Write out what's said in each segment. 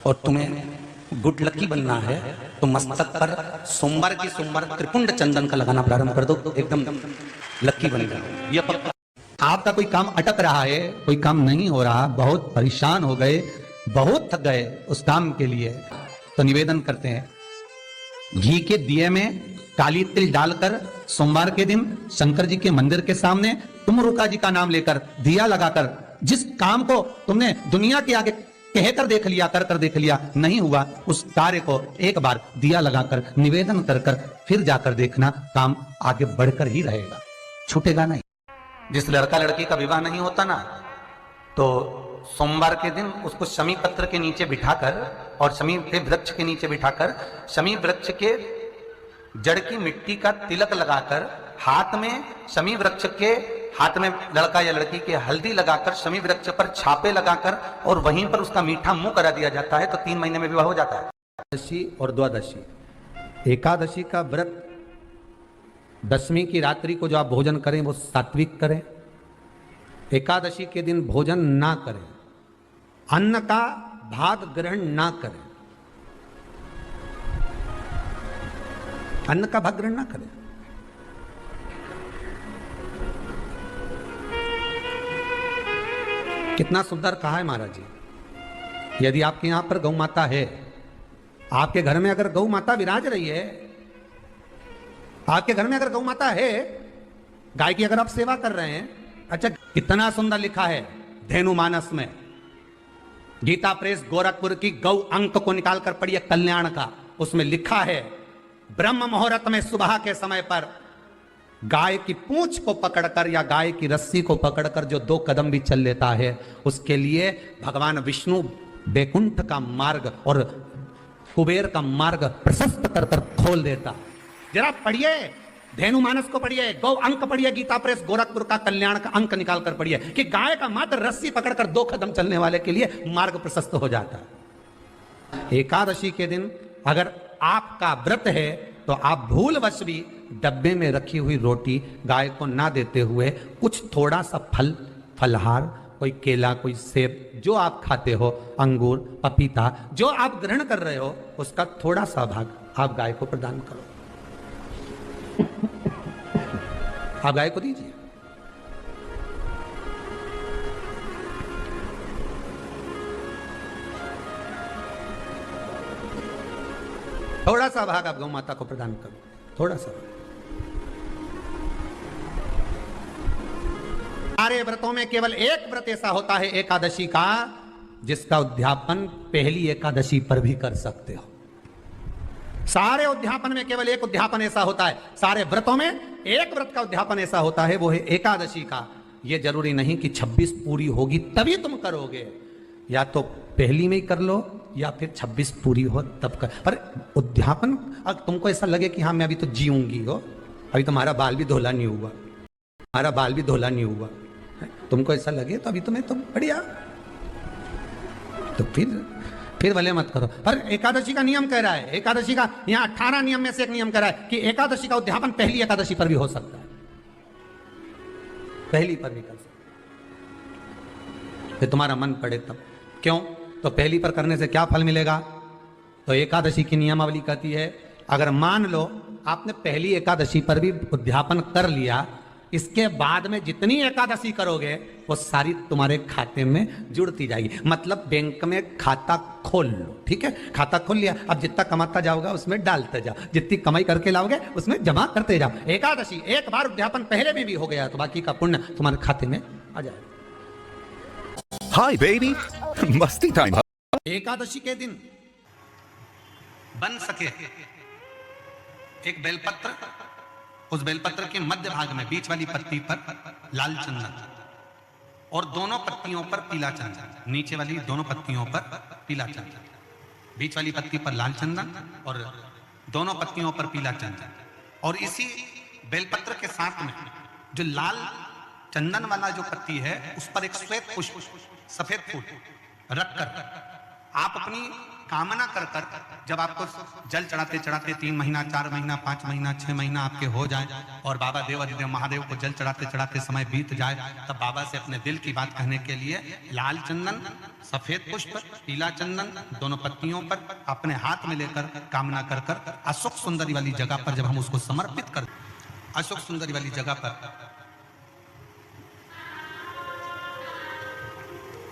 और तुम्हें good lucky बनना है तो मस्तक पर सोमवार की सोमवार त्रिपुंड चंदन का लगाना प्रारंभ कर दो, एकदम लकी बन जाओ। ये पक्का। आपका कोई काम अटक रहा है, कोई काम नहीं हो रहा, बहुत परेशान हो गए, बहुत थक गए उस काम के लिए, तो निवेदन करते हैं घी के दिए में काली तिल डालकर सोमवार के दिन शंकर जी के मंदिर के सामने तुम रुका जी का नाम लेकर दिया लगाकर, जिस काम को तुमने दुनिया के आगे कहकर देख लिया, कर देख लिया, नहीं हुआ, उस कार्य को एक बार दिया लगाकर निवेदन कर फिर जाकर देखना, काम आगे बढ़कर ही रहेगा, छूटेगा नहीं। जिस लड़का लड़की का विवाह नहीं होता ना, तो सोमवार के दिन उसको शमी पत्र के नीचे बिठाकर और शमी के वृक्ष के नीचे बिठाकर शमी वृक्ष के जड़ की मिट्टी का तिलक लगाकर हाथ में शमी वृक्ष के हाथ में लड़का या लड़की के हल्दी लगाकर शमी वृक्ष पर छापे लगाकर और वहीं पर उसका मीठा मुंह करा दिया जाता है, तो 3 महीने में विवाह हो जाता है। एकादशी और द्वादशी, एकादशी का व्रत दशमी की रात्रि को जो आप भोजन करें वो सात्विक करें। एकादशी के दिन भोजन ना करें, अन्न का भाग ग्रहण ना करें, अन्न का भाग ग्रहण ना करें। कितना सुंदर कहा है महाराज जी। यदि आपके यहां पर गौ माता है, आपके घर में अगर गौ माता विराज रही है, आपके घर में अगर गौ माता है, गाय की अगर आप सेवा कर रहे हैं, अच्छा कितना सुंदर लिखा है धेनु मानस में, गीता प्रेस गोरखपुर की गौ अंक को निकालकर पढ़िए कल्याण का, उसमें लिखा है ब्रह्म मुहूर्त में सुबह के समय पर गाय की पूंछ को पकड़कर या गाय की रस्सी को पकड़कर जो 2 कदम भी चल लेता है, उसके लिए भगवान विष्णु बैकुंठ का मार्ग और कुबेर का मार्ग प्रशस्त कर खोल देता। जरा पढ़िए धेनु मानस को, पढ़िए गौ अंक, पढ़िए गीता प्रेस गोरखपुर का कल्याण का अंक निकाल कर पढ़िए कि गाय का मात्र रस्सी पकड़कर 2 कदम चलने वाले के लिए मार्ग प्रशस्त हो जाता है। एकादशी के दिन अगर आपका व्रत है तो आप भूलवश भी डब्बे में रखी हुई रोटी गाय को ना देते हुए कुछ थोड़ा सा फलहार, कोई केला, कोई सेब, जो आप खाते हो, अंगूर, पपीता, जो आप ग्रहण कर रहे हो, उसका थोड़ा सा भाग आप गाय को प्रदान करो, आप गाय को दीजिए। थोड़ा सा भाग आप गौ माता को प्रदान करो, थोड़ा सा। सारे व्रतों में केवल एक व्रत ऐसा होता है एकादशी का, जिसका उद्यापन पहली एकादशी पर भी कर सकते हो। सारे उद्यापन में केवल एक उद्यापन ऐसा होता है, सारे व्रतों में एक व्रत का उद्यापन ऐसा होता है, वो है एकादशी का। यह जरूरी नहीं कि 26 पूरी होगी तभी तुम करोगे, या तो पहली में ही कर लो या फिर 26 पूरी हो तब कर। पर उद्यापन अगर तुमको ऐसा लगे कि हाँ मैं अभी तो जीऊंगी हो, अभी तुम्हारा बाल भी धोला नहीं हुआ, हमारा बाल भी धोला नहीं हुआ, तुमको ऐसा लगे तो अभी तुम्हें तो बढ़िया, तो फिर भले मत करो। पर एकादशी का नियम कह रहा है, एकादशी का यहाँ 18 नियम में से एक नियम कह रहा है कि एकादशी का उद्यापन पहली एकादशी पर भी हो सकता है, पहली पर भी कर सकता है, फिर तुम्हारा मन पड़े तब। क्यों? तो पहली पर करने से क्या फल मिलेगा? तो एकादशी की नियमावली कहती है, अगर मान लो आपने पहली एकादशी पर भी उद्यापन कर लिया, इसके बाद में जितनी एकादशी करोगे वो सारी तुम्हारे खाते में जुड़ती जाएगी। मतलब बैंक में खाता खोल लो, ठीक है, खाता खोल लिया, अब जितना कमाता जाओगा उसमें डालते जाओ, जितनी कमाई करके लाओगे उसमें जमा करते जाओ। एकादशी एक बार उद्यापन पहले में भी हो गया तो बाकी का पुण्य तुम्हारे खाते में आ जाएगा। हाय बेबी, मस्ती टाइम। एकादशी के दिन बन सके एक बेलपत्र, उस बेलपत्र के मध्य भाग में बीच वाली पत्ती पर लाल चंदन और दोनों पत्तियों पर पीला चंदन, नीचे वाली दोनों पत्तियों पर पीला चंदन, बीच वाली पत्ती पर लाल चंदन और दोनों पत्तियों पर पीला चंदन, और इसी बेलपत्र के साथ में जो लाल चंदन वाला जो पत्ती है उस पर एक श्वेत पुष्प, सफेद फूल रखकर आप अपनी कामना कर कर जब आपको जल चढ़ाते चढ़ाते 3 महीना 4 महीना 5 महीना 6 महीना आपके हो जाए और बाबा देव अधिदेव महादेव को जल चढ़ाते चढ़ाते समय बीत जाए, तब बाबा से अपने दिल की बात कहने के लिए लाल चंदन, सफेद पुष्प, पीला चंदन दोनों पत्तियों पर अपने हाथ में लेकर कामना कर कर अशोक सुंदरी वाली जगह पर जब हम उसको समर्पित कर, अशोक सुंदरी वाली जगह पर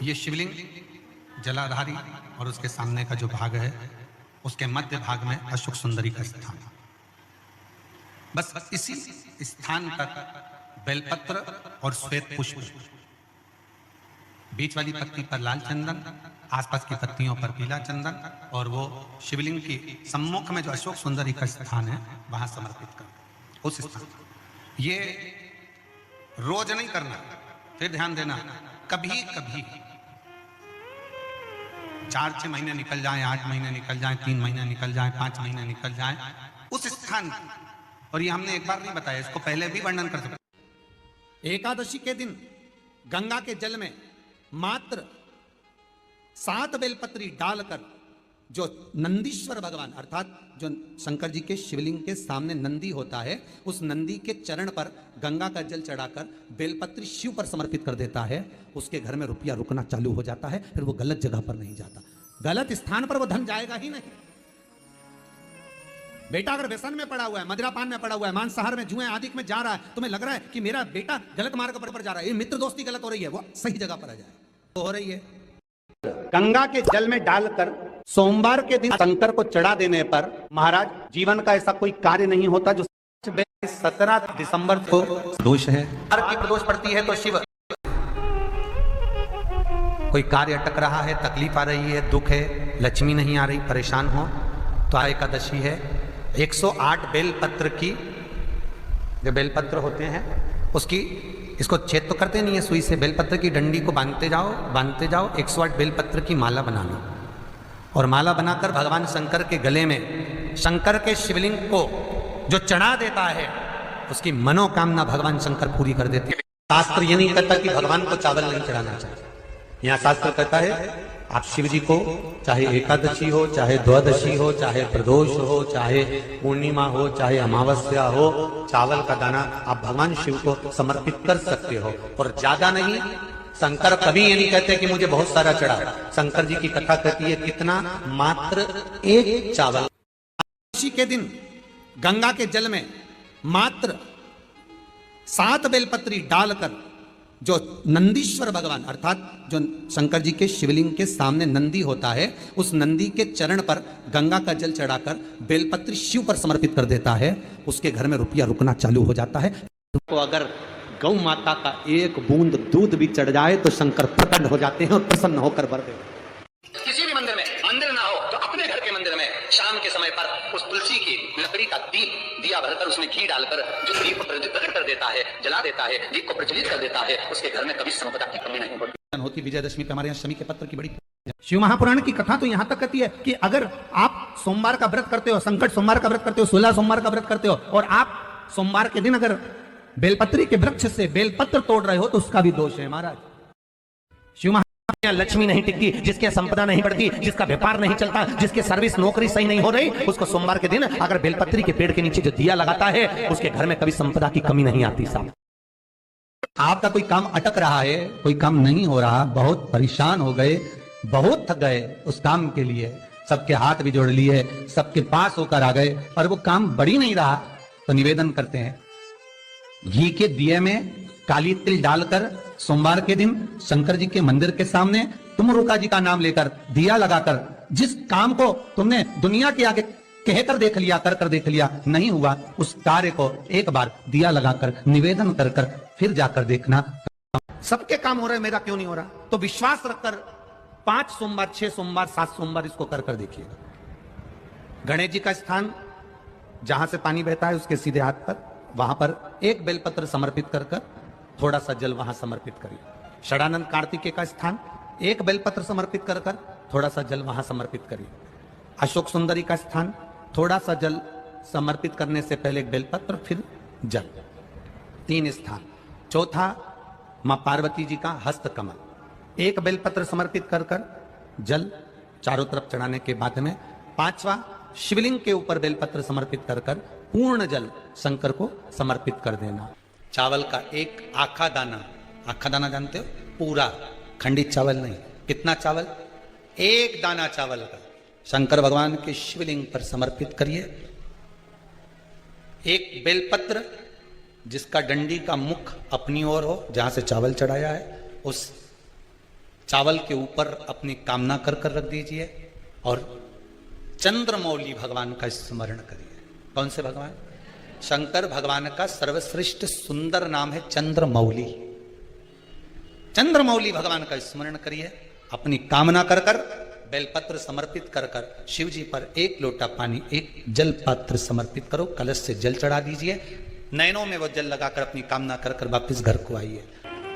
ये शिवलिंग जलाधारी और उसके सामने का जो भाग है उसके मध्य भाग में अशोक सुंदरी का स्थान। बस इसी स्थान पर बेलपत्र और श्वेत पुष्प, बीच वाली पत्ती पर लाल चंदन, आसपास की पत्तियों पर पीला चंदन और वो शिवलिंग की सम्मुख में जो अशोक सुंदरी का स्थान है वहां समर्पित कर उस स्थान। ये रोज नहीं करना, फिर ध्यान देना, कभी कभी 4-6 महीने निकल जाएं, 8 महीने निकल जाएं, 3 महीने निकल जाएं, 5 महीने निकल जाएं उस स्थान, और ये हमने एक बार नहीं बताया, इसको पहले भी वर्णन कर सकते। एकादशी के दिन गंगा के जल में मात्र 7 बेलपत्री डालकर जो नंदीश्वर भगवान अर्थात जो शंकर जी के शिवलिंग के सामने नंदी होता है, उस नंदी के चरण पर गंगा का जल चढ़ाकर बेलपत्री शिव पर समर्पित कर देता है, उसके घर में रुपया रुकना चालू हो जाता है। फिर वो गलत जगह पर नहीं जाता, गलत स्थान पर वो धन जाएगा ही नहीं। बेटा अगर व्यसन में पड़ा हुआ है, मदिरापान में पड़ा हुआ है, मांसाहार में, जुए आदि में जा रहा है, तुम्हें लग रहा है कि मेरा बेटा गलत मार्ग पर जा रहा है, ये मित्र दोस्ती गलत हो रही है, वो सही जगह पर आ जाए तो हो रही है। गंगा के जल में डालकर सोमवार के दिन शंकर को चढ़ा देने पर महाराज जीवन का ऐसा कोई कार्य नहीं होता जो 17 दिसंबर को दोष है, हर की प्रदोष पड़ती है तो शिव कोई कार्य अटक रहा है, तकलीफ आ रही है, दुख है, लक्ष्मी नहीं आ रही, परेशान हो तो एकादशी है। 108 बेलपत्र की जो बेलपत्र होते हैं उसकी, इसको छेद तो करते नहीं है सुई से, बेलपत्र की डंडी को बांधते जाओ 108 बेलपत्र की माला बना लो और माला बनाकर भगवान शंकर के गले में शंकर के शिवलिंग को जो चढ़ा देता है उसकी मनोकामना भगवान शंकर पूरी कर देते हैं। शास्त्र ये नहीं कहता कि भगवान को चावल नहीं चढ़ाना चाहिए, यहाँ शास्त्र कहता है आप शिव जी को चाहे एकादशी हो, चाहे द्वादशी हो, चाहे प्रदोष हो, चाहे पूर्णिमा हो, चाहे अमावस्या हो, चावल का दाना आप भगवान शिव को समर्पित कर सकते हो और ज्यादा नहीं। शंकर कभी ये नहीं कहते कि मुझे बहुत सारा चढ़ा, शंकर जी की कथा कहती है कितना, मात्र 1 चावल। एकादशी के दिन गंगा के जल में मात्र 7 बेलपत्री डालकर जो नंदीश्वर भगवान अर्थात जो शंकर जी के शिवलिंग के सामने नंदी होता है, उस नंदी के चरण पर गंगा का जल चढ़ाकर बेलपत्री शिव पर समर्पित कर देता है, उसके घर में रुपया रुकना चालू हो जाता है। तो अगर गौ माता का 1 बूंद दूध भी चढ़ जाए तो शंकर प्रकट हो जाते हैं और प्रसन्न होकर वर देते हैं। किसी भी मंदिर में मंदिर ना हो तो अपने घर के मंदिर में शाम के समय पर उस तुलसी की लकड़ी का दिया भरकर उसमें घी डालकर जो दीप प्रकट कर देता है, जला देता है, दीप को प्रज्वलित कर देता है, उसके घर में कभी संपदा की कमी नहीं होती। होती विजयदशमी पे हमारे यहाँ शमी के पत्र की बड़ी शिव महापुराण की कथा तो यहाँ तक कहती है कि अगर आप सोमवार का व्रत करते हो, संकट सोमवार का व्रत करते हो, 16 सोमवार का व्रत करते हो और आप सोमवार के दिन अगर बेलपत्री के वृक्ष से बेलपत्र तोड़ रहे हो तो उसका भी दोष है महाराज। शिव लक्ष्मी नहीं टिकती, जिसके संपदा नहीं बढ़ती, जिसका व्यापार नहीं चलता, जिसके सर्विस नौकरी सही नहीं हो रही, उसको सोमवार के दिन अगर बेलपत्री के पेड़ के नीचे जो दिया लगाता है उसके घर में कभी संपदा की कमी नहीं आती। साहब आपका कोई काम अटक रहा है, कोई काम नहीं हो रहा, बहुत परेशान हो गए, बहुत थक गए उस काम के लिए, सबके हाथ भी जोड़ लिए, सबके पास होकर आ गए और वो काम बढ़ ही नहीं रहा, तो निवेदन करते हैं घी के दिए में काली तिल डालकर सोमवार के दिन शंकर जी के मंदिर के सामने तुम रुका जी का नाम लेकर दिया लगाकर, जिस काम को तुमने दुनिया के आगे कहकर देख लिया, कर देख लिया, नहीं हुआ, उस कार्य को एक बार दिया लगाकर निवेदन कर कर फिर जाकर देखना। सबके काम हो रहे, मेरा क्यों नहीं हो रहा? तो विश्वास रखकर 5 सोमवार, 6 सोमवार, 7 सोमवार इसको कर कर देखिएगा। गणेश जी का स्थान जहां से पानी बहता है उसके सीधे हाथ पर, वहां पर 1 बेलपत्र समर्पित कर कर थोड़ा सा जल वहां समर्पित करिए। षडानंद कार्तिकेय का स्थान 1 बेलपत्र समर्पित कर कर थोड़ा सा जल वहां समर्पित करिए। अशोक सुंदरी का स्थान थोड़ा सा जल समर्पित करने से पहले 1 बेलपत्र फिर जल। 3 स्थान। चौथा मां पार्वती जी का हस्त कमल, 1 बेलपत्र समर्पित कर कर जल, चारों तरफ चढ़ाने के बाद में पांचवा शिवलिंग के ऊपर बेलपत्र समर्पित कर कर पूर्ण जल शंकर को समर्पित कर देना। चावल का एक आखा दाना जानते हो, पूरा खंडित चावल नहीं, कितना चावल, एक दाना चावल का शंकर भगवान के शिवलिंग पर समर्पित करिए। एक बेलपत्र जिसका डंडी का मुख अपनी ओर हो, जहां से चावल चढ़ाया है, उस चावल के ऊपर अपनी कामना कर कर रख दीजिए और चंद्रमौली भगवान का स्मरण करिए। कौन से भगवान? शंकर भगवान का सर्वश्रेष्ठ सुंदर नाम है चंद्रमौली। चंद्रमौली भगवान का स्मरण करिए, अपनी कामना कर कर बेलपत्र समर्पित कर कर शिव जी पर एक लोटा पानी, एक जल पात्र समर्पित करो, कलश से जल चढ़ा दीजिए, नैनों में वो जल लगाकर अपनी कामना कर कर वापिस घर को आइए।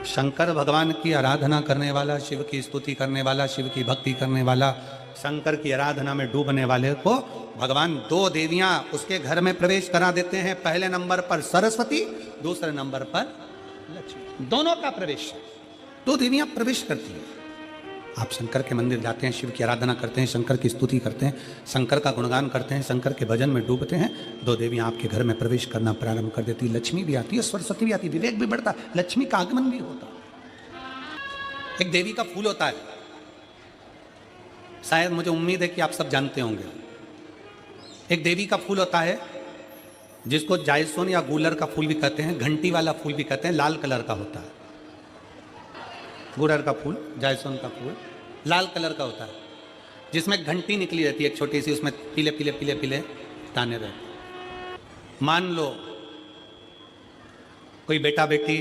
शंकर भगवान की आराधना करने वाला, शिव की स्तुति करने वाला, शिव की भक्ति करने वाला, शंकर की आराधना में डूबने वाले को भगवान दो देवियां उसके घर में प्रवेश करा देते हैं। पहले नंबर पर सरस्वती, दूसरे नंबर पर लक्ष्मी, दोनों का प्रवेश, दो देवियां प्रवेश करती हैं। आप शंकर के मंदिर जाते हैं, शिव की आराधना करते हैं, शंकर की स्तुति करते हैं, शंकर का गुणगान करते हैं, शंकर के भजन में डूबते हैं, दो देवियां आपके घर में प्रवेश करना प्रारंभ कर देती। लक्ष्मी भी आती है, सरस्वती भी आती है, विवेक भी बढ़ता, लक्ष्मी का आगमन भी होता। एक देवी का फूल होता है, शायद मुझे उम्मीद है कि आप सब जानते होंगे। एक देवी का फूल होता है जिसको जायसोन या गूलर का फूल भी कहते हैं, घंटी वाला फूल भी कहते हैं, लाल कलर का होता है। गुड़हल का फूल, जायसोन का फूल लाल कलर का होता है, जिसमें घंटी निकली रहती है एक छोटी सी, उसमें पीले पीले पीले पीले दाने रहते। मान लो कोई बेटा बेटी,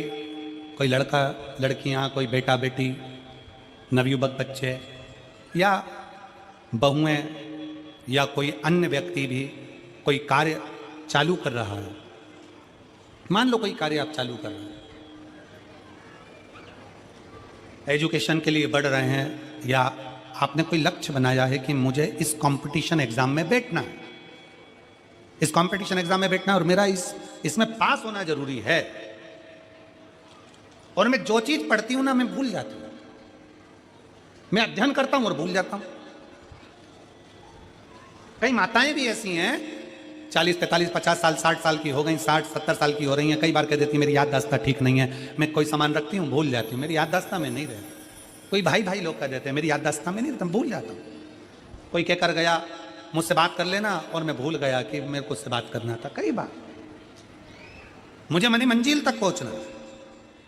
कोई लड़का लड़कियां, कोई बेटा बेटी, नवयुवक बच्चे या बहुएं या कोई अन्य व्यक्ति भी कोई कार्य चालू कर रहा है। मान लो कोई कार्य आप चालू कर रहे हैं, एजुकेशन के लिए बढ़ रहे हैं, या आपने कोई लक्ष्य बनाया है कि मुझे इस कंपटीशन एग्जाम में बैठना है, इस कंपटीशन एग्जाम में बैठना और मेरा इसमें पास होना जरूरी है, और मैं जो चीज पढ़ती हूं ना मैं भूल जाती हूं, मैं अध्ययन करता हूं और भूल जाता हूं। कई माताएं भी ऐसी हैं 40, 43, 50 साल, 60 साल की हो गई, 60, 70 साल की हो रही हैं, कई बार कह देती मेरी याददाश्त ठीक नहीं है, मैं कोई सामान रखती हूँ भूल जाती हूँ, मेरी याददाश्त में नहीं रहती। कोई भाई भाई लोग कह देते हैं मेरी याददाश्त में नहीं रहता, भूल जाता हूँ। कोई कहकर गया मुझसे बात कर लेना और मैं भूल गया कि मेरे को उससे बात करना था। कई बार मुझे मनी मंजिल तक पहुंचना।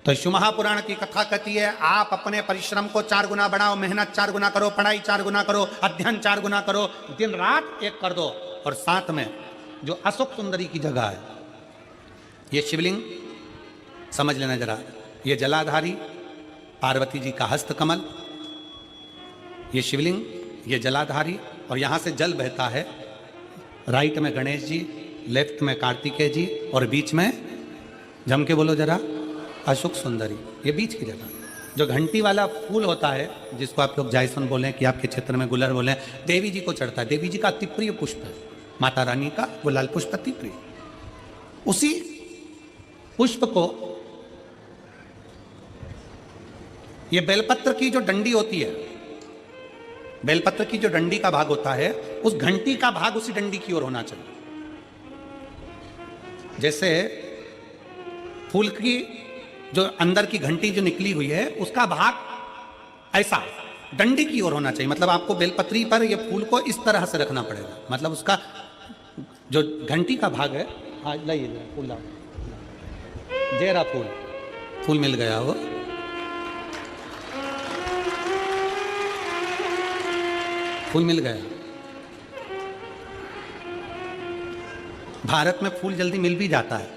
तो शिव महापुराण की कथा कहती है आप अपने परिश्रम को 4 गुना बढ़ाओ, मेहनत 4 गुना करो, पढ़ाई 4 गुना करो, अध्ययन 4 गुना करो, दिन रात एक कर दो। और साथ में जो अशोक सुंदरी की जगह है, ये शिवलिंग समझ लेना जरा, ये जलाधारी पार्वती जी का हस्त कमल, ये शिवलिंग, ये जलाधारी, और यहां से जल बहता है। राइट में गणेश जी, लेफ्ट में कार्तिकेय जी, और बीच में जम के बोलो जरा अशोक सुंदरी, ये बीच की जगह। जो घंटी वाला फूल होता है जिसको आप लोग जायसन बोले कि आपके क्षेत्र में गुलर बोले, देवी जी को चढ़ता है, देवी जी का अति प्रिय पुष्प है, माता रानी का वो लाल पुष्प अति प्रिय। उसी पुष्प को ये बेलपत्र की जो डंडी होती है, बेलपत्र की जो डंडी का भाग होता है, उस घंटी का भाग उसी डंडी की ओर होना चाहिए। जैसे फूल की जो अंदर की घंटी जो निकली हुई है उसका भाग ऐसा डंडी की ओर होना चाहिए। मतलब आपको बेलपत्री पर ये फूल को इस तरह से रखना पड़ेगा, मतलब उसका जो घंटी का भाग है, हाँ लाइए फूल लाओ, जेरा फूल, फूल मिल गया वो, फूल मिल गया। भारत में फूल जल्दी मिल भी जाता है,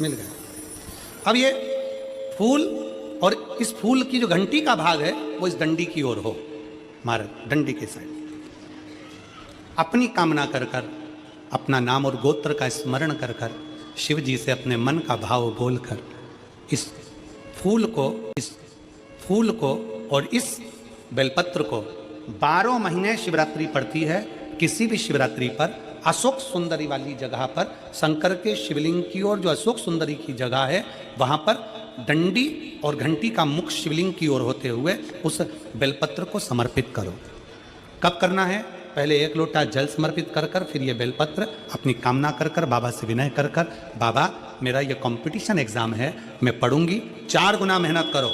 मिल गया। अब ये फूल और इस फूल की जो घंटी का भाग है वो इस डंडी की ओर हो, हमारे डंडी के साइड। अपनी कामना कर कर, अपना नाम और गोत्र का स्मरण कर कर, शिव जी से अपने मन का भाव बोलकर इस फूल को और इस बेलपत्र को 12 महीने शिवरात्रि पड़ती है। किसी भी शिवरात्रि पर अशोक सुंदरी वाली जगह पर, शंकर के शिवलिंग की ओर जो अशोक सुंदरी की जगह है वहां पर डंडी और घंटी का मुख शिवलिंग की ओर होते हुए उस बेलपत्र को समर्पित करो। कब करना है? पहले 1 लोटा जल समर्पित कर कर फिर ये बेलपत्र अपनी कामना कर कर बाबा से विनय कर कर, बाबा मेरा ये कंपटीशन एग्जाम है, मैं पढ़ूंगी, 4 गुना मेहनत करो,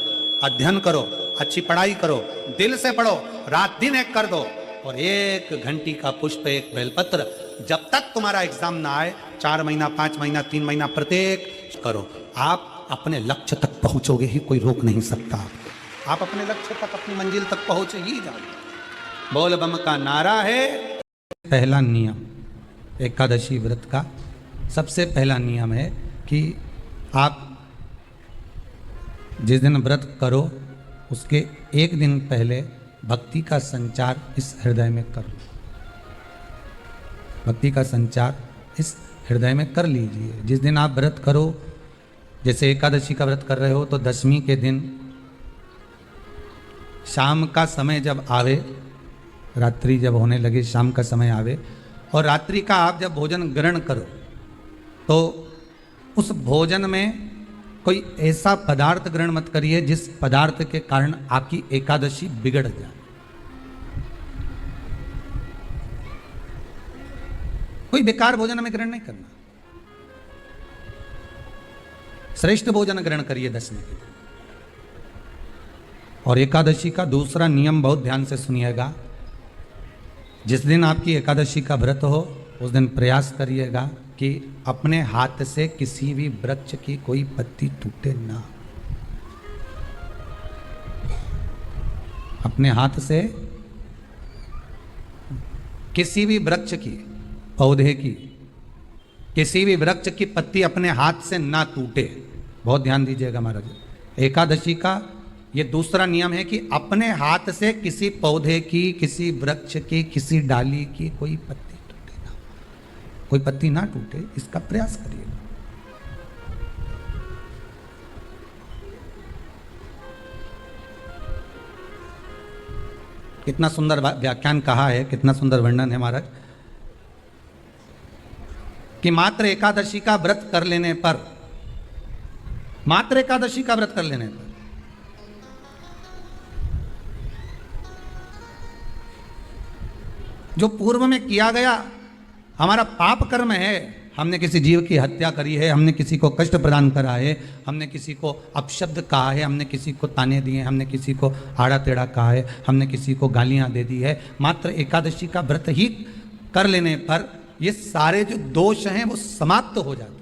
अध्ययन करो, अच्छी पढ़ाई करो, दिल से पढ़ो, रात दिन एक कर दो, और 1 घंटी का पुष्प, 1 बेलपत्र, जब तक तुम्हारा एग्जाम ना आए, 4 महीना, 5 महीना, 3 महीना प्रत्येक करो। आप अपने लक्ष्य तक पहुंचोगे ही, कोई रोक नहीं सकता। आप अपने लक्ष्य तक, अपनी मंजिल तक पहुंच ही जाओगे। बोल बम का नारा है। पहला नियम एकादशी व्रत का सबसे पहला नियम है कि आप जिस दिन व्रत करो उसके 1 दिन पहले भक्ति का संचार इस हृदय में कर लो। भक्ति का संचार इस हृदय में कर लीजिए। जिस दिन आप व्रत करो, जैसे एकादशी का व्रत कर रहे हो तो दशमी के दिन शाम का समय जब आवे, रात्रि जब होने लगे, शाम का समय आवे और रात्रि का आप जब भोजन ग्रहण करो तो उस भोजन में कोई ऐसा पदार्थ ग्रहण मत करिए जिस पदार्थ के कारण आपकी एकादशी बिगड़ जाए। कोई बेकार भोजन हमें ग्रहण नहीं करना, श्रेष्ठ भोजन ग्रहण करिए दशमी के दिन। और एकादशी का दूसरा नियम बहुत ध्यान से सुनिएगा। जिस दिन आपकी एकादशी का व्रत हो उस दिन प्रयास करिएगा कि अपने हाथ से किसी भी वृक्ष की कोई पत्ती टूटे ना। अपने हाथ से किसी भी वृक्ष की, पौधे की, किसी भी वृक्ष की पत्ती अपने हाथ से ना टूटे। बहुत ध्यान दीजिएगा महाराज। एकादशी का ये दूसरा नियम है कि अपने हाथ से किसी पौधे की, किसी वृक्ष की, किसी डाली की कोई पत्ती टूटे ना, कोई पत्ती ना टूटे, इसका प्रयास करिए। कितना सुंदर व्याख्यान कहा है, कितना सुंदर वर्णन है महाराज कि मात्र एकादशी का व्रत कर लेने पर, मात्र एकादशी का व्रत कर लेने पर जो पूर्व में किया गया हमारा पाप कर्म है, हमने किसी जीव की हत्या करी है, हमने किसी को कष्ट प्रदान करा है, हमने किसी को अपशब्द कहा है, हमने किसी को ताने दिए, हमने किसी को आड़ा टेढ़ा कहा है, हमने किसी को गालियां दे दी है, मात्र एकादशी का व्रत ही कर लेने पर ये सारे जो दोष हैं वो समाप्त हो जाते हैं।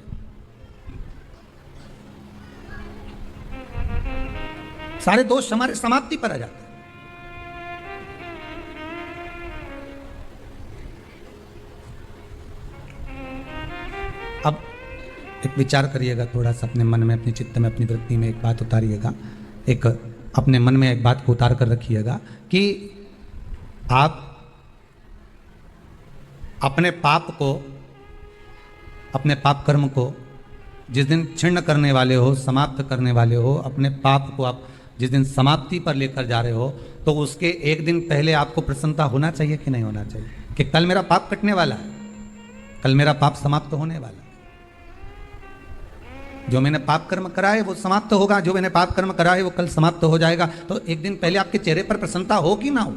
सारे दोष हमारे समाप्ति पर आ जाते हैं। अब एक विचार करिएगा थोड़ा सा अपने मन में, अपने चित्त में, अपनी वृत्ति में एक बात उतारिएगा। एक अपने मन में एक बात को उतार कर रखिएगा कि आप अपने पाप को, अपने पाप कर्म को जिस दिन छिन्न करने वाले हो, समाप्त करने वाले हो, अपने पाप को आप जिस दिन समाप्ति पर लेकर जा रहे हो तो उसके 1 दिन पहले आपको प्रसन्नता होना चाहिए कि नहीं होना चाहिए कि कल मेरा पाप कटने वाला है, कल मेरा पाप समाप्त होने वाला है। जो मैंने पाप कर्म करा है वो समाप्त होगा, जो मैंने पाप कर्म करा है वो कल समाप्त हो जाएगा। तो 1 दिन पहले आपके चेहरे पर प्रसन्नता हो कि ना हो?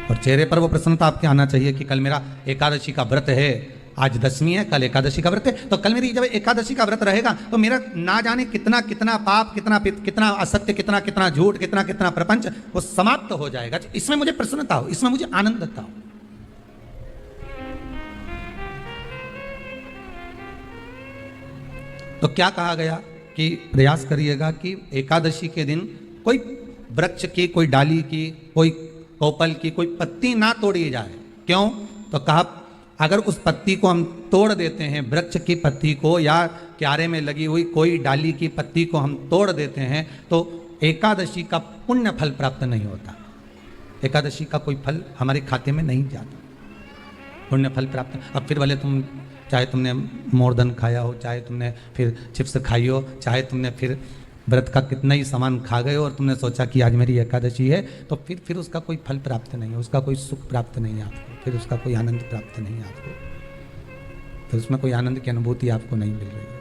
और चेहरे पर वो प्रसन्नता आपके आना चाहिए कि कल मेरा एकादशी का व्रत है, आज दशमी है, कल एकादशी का व्रत है, तो कल मेरी जब एकादशी का व्रत रहेगा तो मेरा ना जाने कितना कितना पाप, कितना असत्य, कितना कितना झूठ, कितना कितना प्रपंच वो समाप्त हो जाएगा। इसमें मुझे प्रसन्नता हो, इसमें मुझे आनंदता हो। तो क्या कहा गया कि प्रयास करिएगा कि एकादशी के दिन कोई वृक्ष की, कोई डाली की, कोई कोपल की कोई पत्ती ना तोड़ी जाए। क्यों? तो कहा अगर उस पत्ती को हम तोड़ देते हैं, वृक्ष की पत्ती को या क्यारे में लगी हुई कोई डाली की पत्ती को हम तोड़ देते हैं तो एकादशी का पुण्य फल प्राप्त नहीं होता, एकादशी का कोई फल हमारे खाते में नहीं जाता, पुण्य फल प्राप्त। अब फिर भले तुम चाहे तुमने मोरधन खाया हो, चाहे तुमने फिर चिप्स खाई हो, चाहे तुमने फिर व्रत का कितना ही सामान खा गए और तुमने सोचा कि आज मेरी एकादशी है, तो फिर उसका कोई फल प्राप्त नहीं है, उसका कोई सुख प्राप्त नहीं है आपको, फिर उसका कोई आनंद प्राप्त नहीं है आपको। तो उसमें कोई आनंद की अनुभूति आपको नहीं मिल रही है।